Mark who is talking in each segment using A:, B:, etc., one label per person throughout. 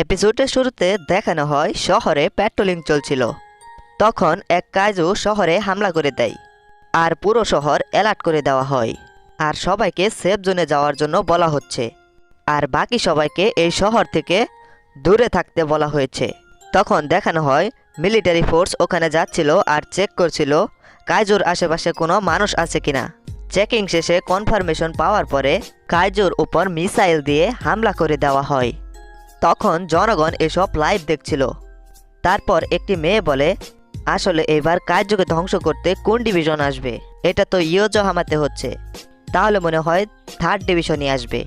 A: এপিসোডের শুরুতে দেখানো হয় শহরে পেট্রোলিং চলছিল। তখন এক কাইজু শহরে হামলা করে দেয় আর পুরো শহর অ্যালার্ট করে দেওয়া হয় আর সবাইকে সেফ জোনে যাওয়ার জন্য বলা হচ্ছে আর বাকি সবাইকে এই শহর থেকে দূরে থাকতে বলা হয়েছে। তখন দেখানো হয় মিলিটারি ফোর্স ওখানে যাচ্ছিল আর চেক করছিল কাইজুর আশেপাশে কোনো মানুষ আছে কিনা। চেকিং শেষে কনফার্মেশন পাওয়ার পরে কাইজুর উপর মিসাইল দিয়ে হামলা করে দেওয়া হয়। তখন জনগণ এসব লাইভ দেখছিল। তারপর একটি মেয়ে বলে, আসলে এবার কাইজুকে ধ্বংস করতে কোন ডিভিশন আসবে? এটা তো ইয়োজো হামাতে হচ্ছে, তাহলে মনে হয় থার্ড ডিভিশনই আসবে।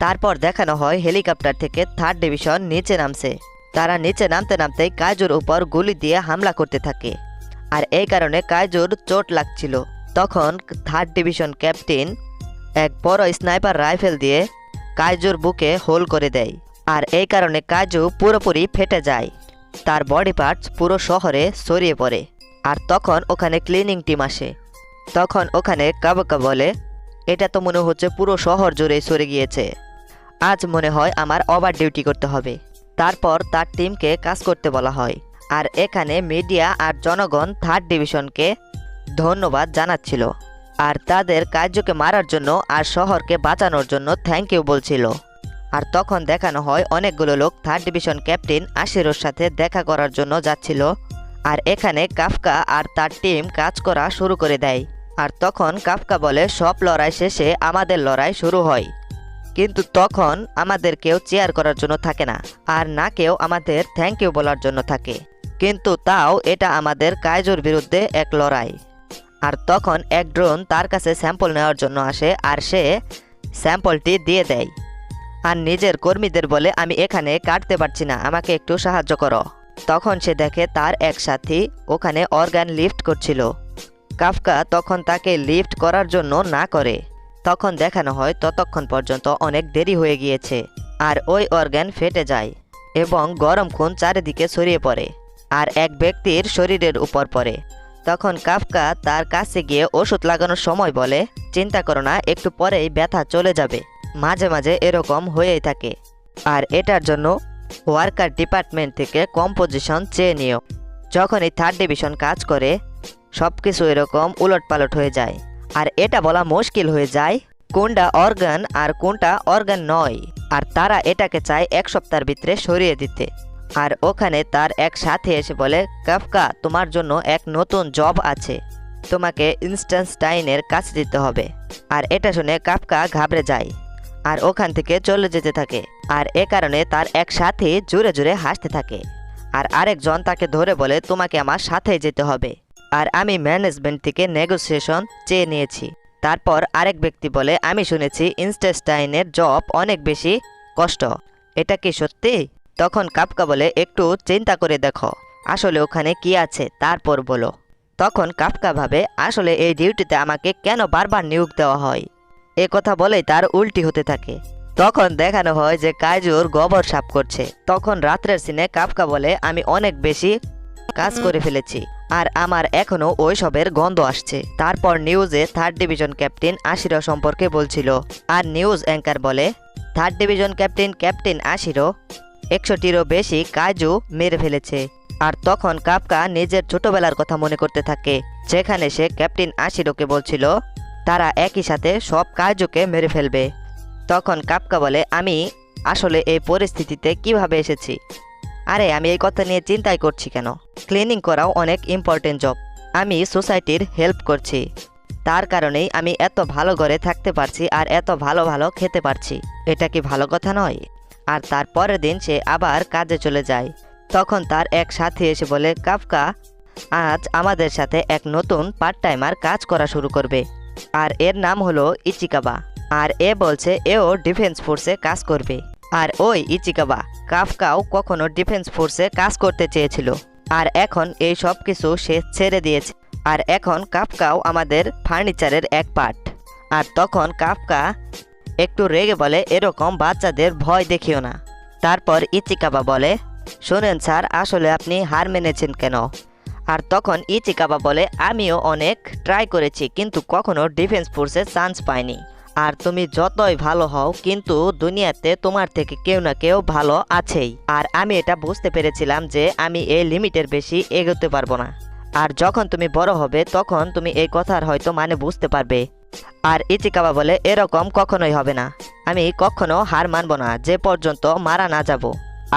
A: তারপর দেখানো হয় হেলিকপ্টার থেকে থার্ড ডিভিশন নিচে নামছে। তারা নিচে নামতে নামতেই কাইজুর উপর গুলি দিয়ে হামলা করতে থাকে আর এই কারণে কাইজুর চোট লাগছিল। তখন থার্ড ডিভিশন ক্যাপ্টেন এক বড় স্নাইপার রাইফেল দিয়ে কাইজুর বুকে হোল করে দেয় আর এই কারণে কাইজু পুরোপুরি ফেটে যায়। তার বডি পার্টস পুরো শহরে ছড়িয়ে পড়ে আর তখন ওখানে ক্লিনিং টিম আসে। তখন ওখানে কাবকা বলে, এটা তো মনে হচ্ছে পুরো শহর জুড়ে সরে গিয়েছে, আজ মনে হয় আমার ওভার ডিউটি করতে হবে। তারপর তার টিমকে কাজ করতে বলা হয় আর এখানে মিডিয়া আর জনগণ থার্ড ডিভিশনকে ধন্যবাদ জানাচ্ছিল আর তাদের কার্যকে মারার জন্য আর শহরকে বাঁচানোর জন্য থ্যাংক ইউ বলছিল। আর তখন দেখানো হয় অনেকগুলো লোক থার্ড ডিভিশন ক্যাপ্টেন আশিরোর সাথে দেখা করার জন্য যাচ্ছিল আর এখানে কাফকা আর তার টিম কাজ করা শুরু করে দেয়। আর তখন কাফকা বলে, সব লড়াই শেষে আমাদের লড়াই শুরু হয়, কিন্তু তখন আমাদের কেউ চেয়ার করার জন্য থাকে না আর না কেউ আমাদের থ্যাংক ইউ বলার জন্য থাকে, কিন্তু তাও এটা আমাদের কাইজুর বিরুদ্ধে এক লড়াই। আর তখন এক ড্রোন তার কাছে স্যাম্পল নেওয়ার জন্য আসে আর সে স্যাম্পলটি দিয়ে দেয় আর নিজের কর্মীদের বলে, আমি এখানে কাটতে পারছি না, আমাকে একটু সাহায্য করো। তখন সে দেখে তার এক সাথী ওখানে অর্গান লিফট করছিল। কাফকা তখন তাকে লিফট করার জন্য না করে। তখন দেখানো হয় ততক্ষণ পর্যন্ত অনেক দেরি হয়ে গিয়েছে আর ওই অর্গান ফেটে যায় এবং গরম খুন চারিদিকে ছড়িয়ে পড়ে আর এক ব্যক্তির শরীরের উপর পড়ে। তখন কাফকা তার কাছে গিয়ে ওষুধ লাগানোর সময় বলে, চিন্তা করো না, একটু পরেই ব্যথা চলে যাবে, মাঝে মাঝে এরকম হয়েই থাকে আর এটার জন্য ওয়ার্কার ডিপার্টমেন্ট থেকে কম্পোজিশন চেয়ে নিও। যখন এই থার্ড ডিভিশন কাজ করে সব কিছু এরকম উলটপালট হয়ে যায় আর এটা বলা মুশকিল হয়ে যায় কোনটা অর্গান আর কোনটা অর্গান নয়। আর তারা এটাকে চায় এক সপ্তাহের ভিতরে সরিয়ে দিতে। আর ওখানে তার এক সাথী এসে বলে, কাফকা, তোমার জন্য এক নতুন জব আছে, তোমাকে ইনস্টানস্টাইনের কাছে দিতে হবে। আর এটা শুনে কাফকা ঘাবড়ে যায় আর ওখান থেকে চলে যেতে থাকে আর এ কারণে তার এক সাথী জোরে জোরে হাসতে থাকে আর আরেকজন তাকে ধরে বলে, তোমাকে আমার সাথে যেতে হবে আর আমি ম্যানেজমেন্ট থেকে নেগোসিয়েশন চেয়ে নিয়েছি। তারপর আরেক ব্যক্তি বলে, আমি শুনেছি ইনস্টানস্টাইনের জব অনেক বেশি কষ্ট, এটা কি সত্যি? তখন কাফকা বলে, একটু চিন্তা করে দেখো, আসলে ওখানে কি আছে তারপর বলো। তখন কাফকা ভাবে, আসলে এই ডিউটিতে আমাকে কেন বারবার নিয়োগ দেওয়া হয়? এ কথা বলেই তার উল্টি হতে থাকে। তখন দেখানো হয় যে কাইজুর গোবর সাফ করছে। তখন রাত্রের সিনে কাফকা বলে, আমি অনেক বেশি কাজ করে ফেলেছি আর আমার এখনো ওই সবের গন্ধ আসছে। তারপর নিউজে থার্ড ডিভিশন ক্যাপ্টেন আশিরো সম্পর্কে বলছিল আর নিউজ অ্যাঙ্কার বলে, থার্ড ডিভিশন ক্যাপ্টেন আশিরো 100টিরও বেশি কাইজু মেরে ফেলেছে। আর তখন কাফকা নিজের ছোটবেলার কথা মনে করতে থাকে, যেখানে সে ক্যাপ্টেন আশিরোকে বলছিল তারা একই সাথে সব কাইজুকে মেরে ফেলবে। তখন কাফকা বলে, আমি আসলে এই পরিস্থিতিতে কিভাবে এসেছি? আরে আমি এই কথা নিয়ে চিন্তাই করছি কেন? ক্লিনিং করাও অনেক ইম্পর্টেন্ট জব, আমি সোসাইটির হেল্প করছি, তার কারণেই আমি এত ভালো ঘরে থাকতে পারছি আর এত ভালো ভালো খেতে পারছি, এটা কি ভালো কথা নয়? আর তার পরের দিন সে আবার কাজে চলে যায়। তখন তার এক সাথী এসে বলে, কাফকা, আজ আমাদের সাথে এক নতুন পার্ট টাইমার কাজ করা শুরু করবে আর এর নাম হলো ইচিকাবা আর এ বলছে এও ডিফেন্স ফোর্সে কাজ করবে। আর ওই ইচিকাবা কাফকাও কখনো ডিফেন্স ফোর্সে কাজ করতে চেয়েছিল আর এখন এই সব কিছু সে ছেড়ে দিয়েছে আর এখন কাফকাও আমাদের ফার্নিচারের এক পার্ট। আর তখন কাফকা একটু রেগে বলে, এরকম বাচ্চাদের ভয় দেখিও না। তারপর ইচিকাবা বলে, শোনেন স্যার, আসলে আপনি হার মেনেছেন কেন? আর তখন ইচিকাবা বলে, আমিও অনেক ট্রাই করেছি কিন্তু কখনো ডিফেন্স ফোর্সে চান্স পাইনি আর তুমি যতই ভালো হও কিন্তু দুনিয়াতে তোমার থেকে কেউ না কেউ ভালো আছেই। আর আমি এটা বুঝতে পেরেছিলাম যে আমি এই লিমিটের বেশি এগোতে পারবো না। আর যখন তুমি বড় হবে তখন তুমি এই কথার হয়তো মানে বুঝতে পারবে। আর ইচিকাবা বলে, এরকম কখনোই হবে না, আমি কখনো হার মানব না যে পর্যন্ত মারা না যাব।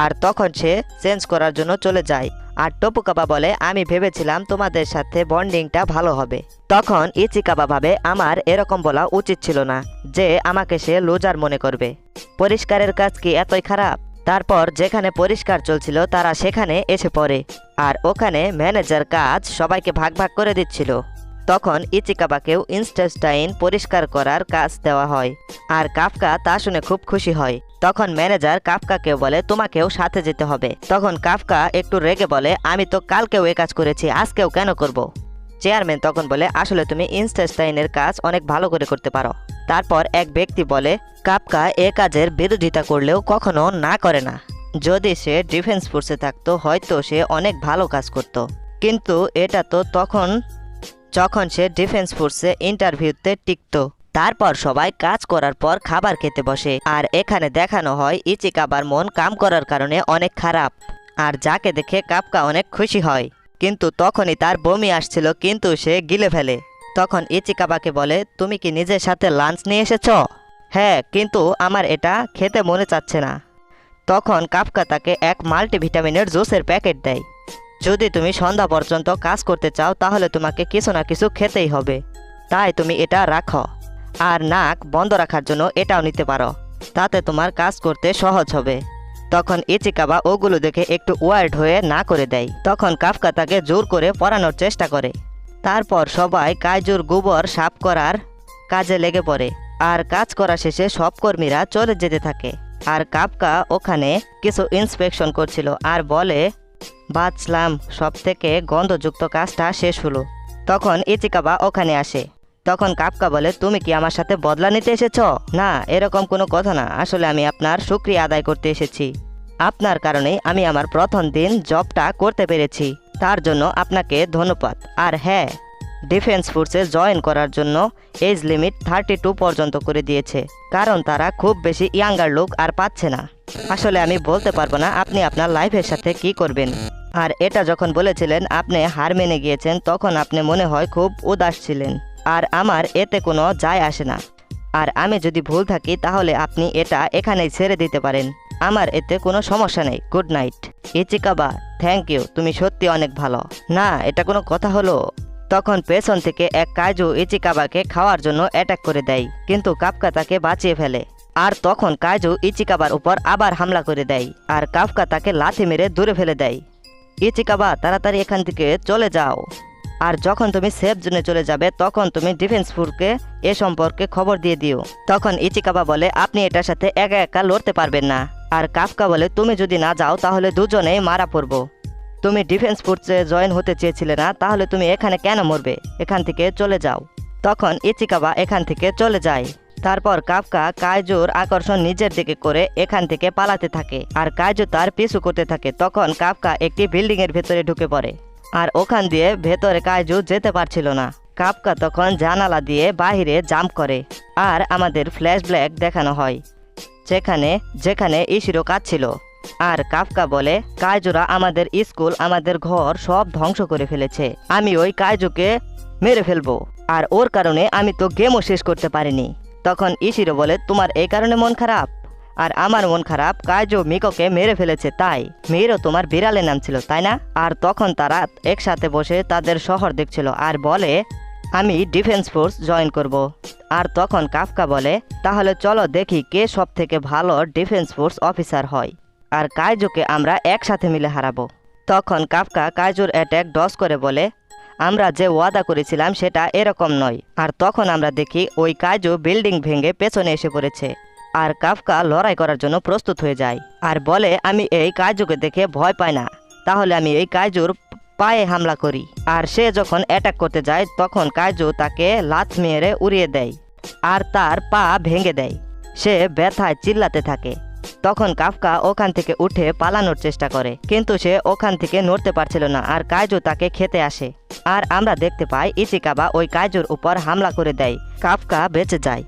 A: আর তখন সে চেঞ্জ করার জন্য চলে যায়। আর টপুকাবা বলে, আমি ভেবেছিলাম তোমাদের সাথে বন্ডিংটা ভালো হবে। তখন ইচিকাবা ভাবে, আমার এরকম বলা উচিত ছিল না যে আমাকে সে লুজার মনে করবে। পরিষ্কারের কাজ কি এতই খারাপ? তারপর যেখানে পরিষ্কার চলছিল তারা সেখানে এসে পড়ে। আর ওখানে ম্যানেজার কাজ সবাইকে ভাগ ভাগ করে দিচ্ছিল। তখন ইচিকাবাকেও ইনস্টেস্টাইন পরিষ্কার করার কাজ দেওয়া হয়। আর কাফকা তা শুনে খুব খুশি হয়। তখন ম্যানেজার কাফকাকেও বলে, তোমাকেও সাথে যেতে হবে। তখন কাফকা একটু রেগে বলে, আমি তো কালকেও এ কাজ করেছি, আজকেও কেন করব? চেয়ারম্যান তখন বলে, আসলে তুমি ইনস্টেস্টাইনের কাজ অনেক ভালো করে করতে পারো। তারপর এক ব্যক্তি বলে, কাফকা এ কাজের বিরোধিতা করলেও কখনো না করে না। যদি সে ডিফেন্স ফোর্সে থাকতো হয়তো সে অনেক ভালো কাজ করত। কিন্তু এটা তো যখন সে ডিফেন্স ফোর্সে ইন্টারভিউতে টিকতো। তারপর সবাই কাজ করার পর খাবার খেতে বসে। আর এখানে দেখানো হয় ইচিকাবার মন কাম করার কারণে অনেক খারাপ। আর যাকে দেখে কাফকা অনেক খুশি হয়। কিন্তু তখনই তার বমি আসছিল, কিন্তু সে গিলে ফেলে। তখন ইচিকাবাকে বলে, তুমি কি নিজের সাথে লাঞ্চ নিয়ে এসেছ? হ্যাঁ, কিন্তু আমার এটা খেতে মনে চাচ্ছে না। তখন কাফকা তাকে এক মাল্টিভিটামিনের জুসের প্যাকেট দেয়। যদি তুমি সন্ধ্যা পর্যন্ত কাজ করতে চাও তাহলে তোমাকে কিছু না কিছু খেতেই হবে, তাই তুমি এটা রাখো। আর নাক বন্ধ রাখার জন্য এটাও নিতে পারো, তাতে তোমার কাজ করতে সহজ হবে। তখন ইচিকাবা ওগুলো দেখে একটু ওয়ার্ড হয়ে না করে দেয়। তখন কাফকা তাকে জোর করে পড়ানোর চেষ্টা করে। তারপর সবাই কাইজুর গোবর সাফ করার কাজে লেগে পড়ে। আর কাজ করা শেষে সব কর্মীরা চলে যেতে থাকে। আর কাফকা ওখানে কিছু ইন্সপেকশন করছিল আর বলে, বাঁচলাম, সব থেকে গন্ধযুক্ত কাজটা শেষ হলো। তখন ইচিকাবা ওখানে আসে। তখন কাফকা বলে, তুমি কি আমার সাথে বদলা নিতে এসেছ? না, এরকম কোনো কথা না, আসলে আমি আপনার শুকরিয়া আদায় করতে এসেছি। আপনার কারণেই আমি আমার প্রথম দিন জবটা করতে পেরেছি, তার জন্য আপনাকে ধন্যবাদ। আর হ্যাঁ, ডিফেন্স ফোর্সে জয়েন করার জন্য এজ লিমিট 32 পর্যন্ত করে দিয়েছে, কারণ তারা খুব বেশি ইয়াঙ্গার লোক আর পাচ্ছে না। আসলে আমি বলতে পারবো না আপনি আপনার লাইফের সাথে কি করবেন। আর এটা যখন বলেছিলেন আপনি হার মেনে গিয়েছেন, তখন আপনি মনে হয় খুব উদাস ছিলেন। আর আমার এতে কোনো যায় আসে না। আর আমি যদি ভুল থাকি তাহলে আপনি এটা এখানেই ছেড়ে দিতে পারেন, আমার এতে কোনো সমস্যা নেই। Good night. Ichikawa, thank you, তুমি সত্যি অনেক ভালো। না, এটা কোনো কথা হলো? তখন পেছন থেকে এক কাইজু ইচিকাবাকে খাওয়ার জন্য অ্যাটাক করে দেয়, কিন্তু কাফকা তাকে বাঁচিয়ে ফেলে। আর তখন কাইজু ইচিকাবার উপর আবার হামলা করে দেয়। আর কাফকা তাকে লাথি মেরে দূরে ফেলে দেয়। ইচিকাবা, তাড়াতাড়ি এখান থেকে চলে যাও। আর যখন তুমি সেফ জোনে চলে যাবে তখন তুমি ডিফেন্স ফোর্সকে এ সম্পর্কে খবর দিয়ে দিও। তখন ইচিকাবা বলে, আপনি এটার সাথে একা একা লড়তে পারবেন না। আর কাফকা বলে, তুমি যদি না যাও তাহলে দুজনেই মারা পড়বো। তুমি ডিফেন্স ফোর্সে জয়েন হতে চেয়েছিলে না, তাহলে তুমি এখানে কেন মরবে? এখান থেকে চলে যাও। তখন ইচিকাবা এখান থেকে চলে যায়। তারপর কাফকা কাইজুর আকর্ষণ নিজের দিকে করে এখান থেকে পালাতে থাকে। আর কাইজু তার পিছু করতে থাকে। তখন কাফকা একটি বিল্ডিং এর ভেতরে ঢুকে পড়ে। আর ওখান দিয়ে ভেতরে কাইজু যেতে পারছিল না। কাফকা তখন জানালা দিয়ে বাহিরে জাম্প করে। আর আমাদের ফ্ল্যাশব্যাক দেখানো হয় যেখানে ইশিরো কাঁদছিল। আর কাফকা বলে, কাইজুরা আমাদের স্কুল, আমাদের ঘর সব ধ্বংস করে ফেলেছে। আমি ওই কাইজুকে মেরে ফেলবো, আর ওর কারণে আমি তো গেমও শেষ করতে পারিনি। তখন ইশিরো বলে, তোমার এই কারণে মন খারাপ? আর আমার মন খারাপ, কাইজু মিকোকে মেরে ফেলেছে তাই। মিরো তোমার বিড়ালের নাম ছিল, তাই না? আর তখন তারা একসাথে বসে তাদের শহর দেখছিল আর বলে, আমি ডিফেন্স ফোর্স জয়েন করব। আর তখন কাফকা বলে, তাহলে চলো দেখি কে সব থেকে ভালো ডিফেন্স ফোর্স অফিসার হয়, আর কাইজুকে আমরা একসাথে মিলে হারাবো। তখন কাফকা কাইজুর অ্যাটাক ডজ করে বলে, আমরা যে ওয়াদা করেছিলাম সেটা এরকম নয়। আর তখন আমরা দেখি ওই কাইজু বিল্ডিং ভেঙে পেছনে এসে পড়েছে। আর কাফকা লড়াই করার জন্য প্রস্তুত হয়ে যায় আর বলে, আমি এই কাইজুকে দেখে ভয় পাই না, তাহলে আমি এই কাইজুর পায়ে হামলা করি। আর সে যখন অ্যাটাক করতে যায় তখন কাইজু তাকে লাথ মেরে উড়িয়ে দেয় আর তার পা ভেঙে দেয়। সে ব্যথায় চিল্লাতে থাকে। তখন কাফকা ওখান থেকে উঠে পালানোর চেষ্টা করে, কিন্তু সে ওখান থেকে নড়তে পারছিল না। আর কাইজু তাকে খেতে আসে। আর আমরা দেখতে পাই ইচিকাবা ওই কাইজুর উপর হামলা করে দেয়। কাফকা বেঁচে যায়।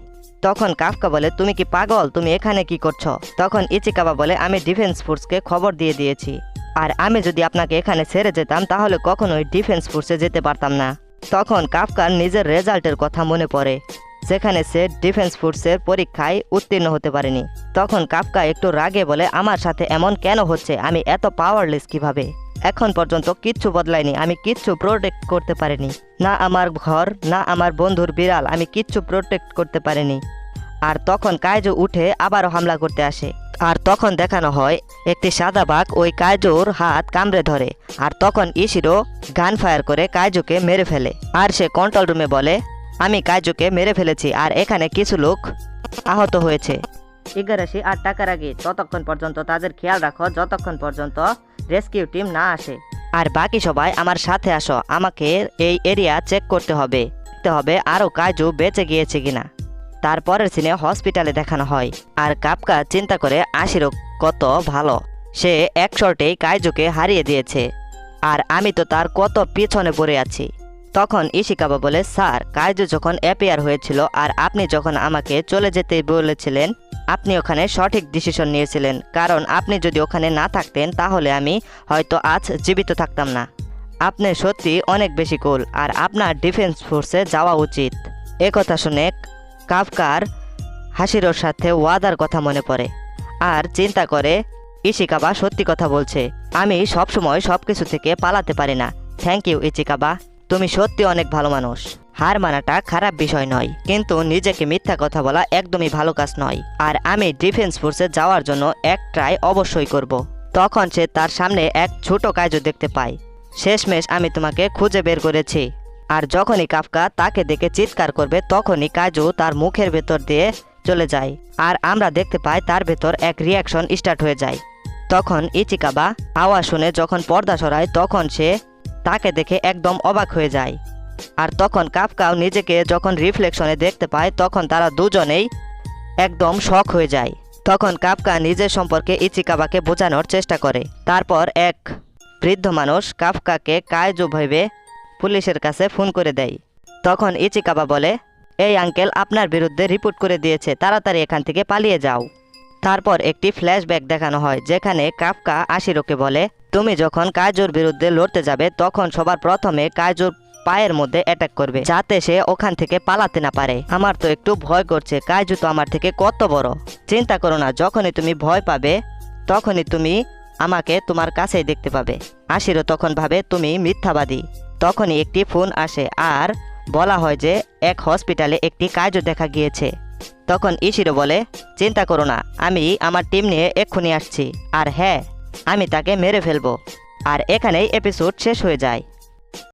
A: তখন কাফকা বলে, তুমি কি পাগল, তুমি এখানে কি করছো? তখন ইচিকাবা বলে, আমি ডিফেন্স ফোর্সকে খবর দিয়ে দিয়েছি, আর আমি যদি আপনাকে এখানে ছেড়ে যেতাম তাহলে কখনোই ডিফেন্স ফোর্সে যেতে পারতাম না। তখন কাফকার নিজের রেজাল্টের কথা মনে পড়ে, যেখানে সে ডিফেন্স ফোর্সের পরীক্ষায় উত্তীর্ণ হতে পারেনি। তখন কাফকা একটু রাগে বলে, আমার সাথে এমন কেন হচ্ছে? আমি এত পাওয়ারলেস কিভাবে? এখন পর্যন্ত কিচ্ছু বদলায়নি, আমি কিচ্ছু প্রোটেক্ট করতে পারিনি, না আমার ঘর, না আমার বন্ধুর বিড়াল, আমি কিচ্ছু প্রোটেক্ট করতে পারিনি। আর তখন কাইজু উঠে আবারও হামলা করতে আসে, আর তখন দেখানো হয় একটি সাদা বাঘ ওই কাইজুর হাত কামড়ে ধরে, আর তখন ইশিরো গান ফায়ার করে কাইজুকে মেরে ফেলে। আর সে কন্ট্রোল রুমে বলে, আমি কাইজুকে মেরে ফেলেছি আর এখানে কিছু লোক আহত হয়েছে। ইগারাশি আর টাকারাগি, ততক্ষণ পর্যন্ত তাদের খেয়াল রাখো যতক্ষণ পর্যন্ত রেস্কিউ টিম না আসে। আর বাকি সবাই আমার সাথে আসো, আমাকে এই এরিয়া চেক করতে হবে, আরও কাইজু বেঁচে গিয়েছে কিনা। তারপরের সিনে হসপিটালে দেখানো হয়, আর কাফকা চিন্তা করে আশিরো কত ভালো, সে এক শর্টেই কাইজুকে হারিয়ে দিয়েছে, আর আমি তো তার কত পিছনে পড়ে আছি। তখন ইশিকাবা বলে, স্যার, কাইজু যখন অ্যাপিয়ার হয়েছিল আর আপনি যখন আমাকে চলে যেতে বলেছিলেন, আপনি ওখানে সঠিক ডিসিশন নিয়েছিলেন, কারণ আপনি যদি ওখানে না থাকতেন তাহলে আমি হয়তো আজ জীবিত থাকতাম না। আপনি সত্যি অনেক বেশি কুল, আর আপনার ডিফেন্স ফোর্সে যাওয়া উচিত। একথা শুনে কাফকার হাসিরোর সাথে ওয়াদার কথা মনে পড়ে, আর চিন্তা করে ইশিকাবা সত্যি কথা বলছে, আমি সবসময় সবকিছু থেকে পালাতে পারি না। থ্যাংক ইউ ইচিকাবা, তুমি সত্যি অনেক ভালো মানুষ। হার মানাটা খারাপ বিষয় নয়, কিন্তু নিজেকে মিথ্যা কথা বলা একদমই ভালো কাজ নয়, আর আমি ডিফেন্স ফোর্সে যাওয়ার জন্য এক ট্রাই অবশ্যই করব। তখন সে তার সামনে এক ছোট কাইজু দেখতে পায়। শেষমেশ আমি তোমাকে খুঁজে বের করেছি। আর যখনই কাফকা তাকে দেখে চিৎকার করবে তখনই কাইজু তার মুখের ভেতর দিয়ে চলে যায়, আর আমরা দেখতে পাই তার ভেতর এক রিয়াকশন স্টার্ট হয়ে যায়। তখন ইচিকাবা আওয়াজ শুনে যখন পর্দা সরায় তখন সে তাকে দেখে একদম অবাক হয়ে যায়, আর তখন কাফকাও নিজেকে যখন রিফ্লেকশনে দেখতে পায় তখন তারা দুজনেই একদম শক হয়ে যায়। তখন কাফকা নিজের সম্পর্কে ইচিকাবাকে বোঝানোর চেষ্টা করে। তারপর এক বৃদ্ধ মানুষ কাফকাকে কাইজু ভেবে পুলিশের কাছে ফোন করে দেয়। তখন ইচিকাবা বলে, এই আঙ্কেল আপনার বিরুদ্ধে রিপোর্ট করে দিয়েছে, তাড়াতাড়ি এখান থেকে পালিয়ে যাও। তারপর একটি ফ্ল্যাশব্যাক দেখানো হয়, যেখানে কাফকা আশিরোকে বলে, তুমি যখন কাইজুর বিরুদ্ধে লড়তে যাবে তখন সবার প্রথমে কাইজুর পায়ের মধ্যে অ্যাটাক করবে, যাতে সে ওখান থেকে পালাতে না পারে। আমার তো একটু ভয় করছে, কাইজু তো আমার থেকে কত বড়। চিন্তা করো না, যখনই তুমি ভয় পাবে তখনই তুমি আমাকে তোমার কাছেই দেখতে পাবে। আশিরো তখন ভাবে তুমি মিথ্যাবাদী। তখনই একটি ফোন আসে আর বলা হয় যে এক হসপিটালে একটি কাইজু দেখা গিয়েছে। তখন ইশিরো বলে, চিন্তা করো না, আমি আমার টিম নিয়ে এক্ষুনি আসছি, আর হ্যাঁ, আমি তাকে মেরে ফেলবো। আর এখানেই এপিসোড শেষ হয়ে যায়।